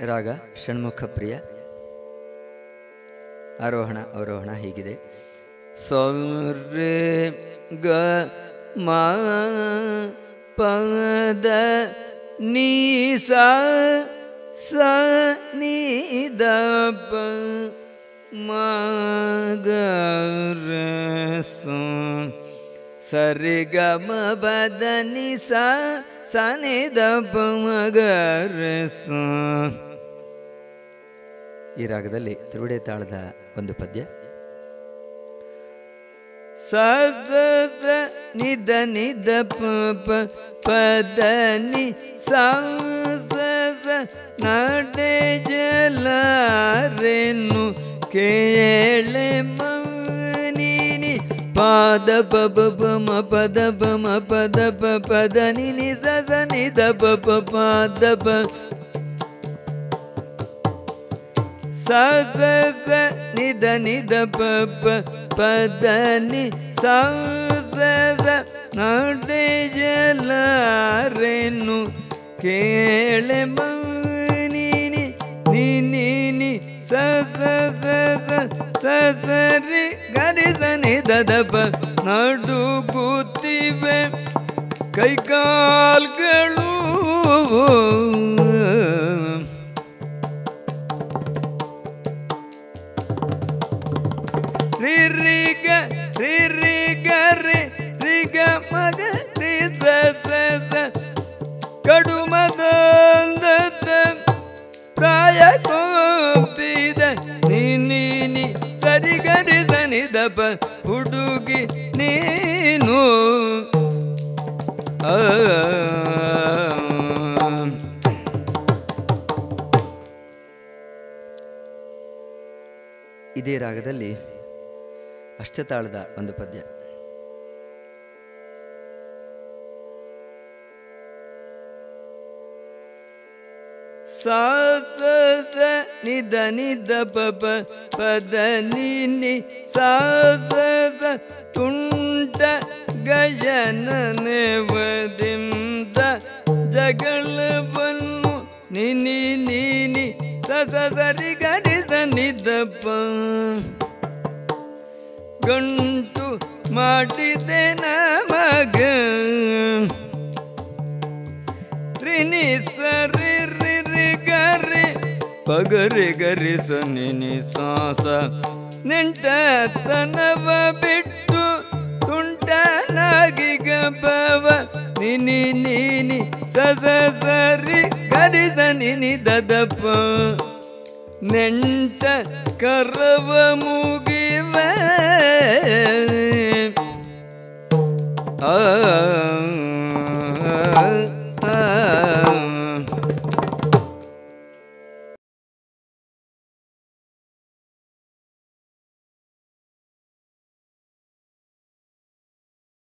ರಾಗ ಷಣ್ಮುಖ ಪ್ರಿಯ. ಆರೋಹಣ ಅವರೋಹಣ ಹೀಗಿದೆ. ಸೌರ್ರೆ ಗ ಮ ಪದ ನೀ ಸ ನೀ ದ ಪ ಮ ಗ ರ ಸ ಸರಿ ಗ ಮ ಪದ ನಿ ಸ ನಿ ದ ಪ ಮ ಗ ರ ಸ. ಈ ರಾಗದಲ್ಲಿ ತಿರುಡೆ ತಾಳದ ಒಂದು ಪದ್ಯ. ಸ ಸ ಸ ನಿದ ನಿದ ಪ ಪ ಪದ ನಿ ಸ ಸ ಸ ನಡೆ ಜಲಾರೆನು ಕೇಳೆ ಮನಿ ಪಾದ ಪ ಪ ಪ ಮ ಪದ ಪ ಮ ಪದ ಪ ಪದ ನಿ ನಿ ಸ ಸ ನಿದ ಪ ಪ ಪಾದ ಪ ಸ ಸ ಸ ನಿದ ನಿದ ಪ ಪ ಪದ ನಿ ಸ ಸ ಸ ನಡೆ ಜಲಾರೆನು ಕೇಳೆ ಮನಿ ನಿ ನಿ ನಿ ನಿ ಸ ಸ ಸ ಸ ಸ ಸ ರಿ ಗರಿ ಸ ನಿ ದ ದ ಪ ನಡುಗುತ್ತಿವೆ ಕೈಕಾಲ್ಗಳು ರಿ ರಿ ಗ ರಿ ರಿ ಗ ರಿ ರಿ ಗ ಮಗ ರಿ ಸ ಸ ಸ ಕಡುಮದ ಪ್ರಾಯ ಕೋಪಿದ ನೀ ನೀ ನಿ ಸರಿ ಗರಿ ಸನಿ ದಪ ಹುಡುಗಿ ನೀನು ಇದೇ ರಾಗದಲ್ಲಿ ಅಷ್ಟತಾಳದ ಒಂದು ಪದ್ಯ. ಸ ಸ ಸ ನಿದ ನಿದ ಪ ಪ ಪದ ನಿ ನಿ ಸ ಸ ಸ ತುಂಟ ಗಜನನೆವದಿಂದ ಜಗಳವನ್ನು ನಿ ನಿ ನಿ ನಿ ಸ ಸ ಸರಿ ಗರಿ ಸ ನಿದ ಪ ಗಂಟು ಮಾಡಿದೆ ನಮಗ ರಿನಿ ಸರಿ ರಿ ರಿ ಗರಿ ಪಗರಿ ಗರಿ ಸನಿ ನಿ ಸಾಸ ನೆಂಟತನವ ಬಿಟ್ಟು ತುಂಟನಾಗಿ ಗಬವ ನಿ ನಿ ನಿ ನಿ ಸ ಸ ಸರಿ ಗರಿ ಸನಿ ನಿ ದದಪ ನೆಂಟ ಕರವ ಮುಗಿವೆ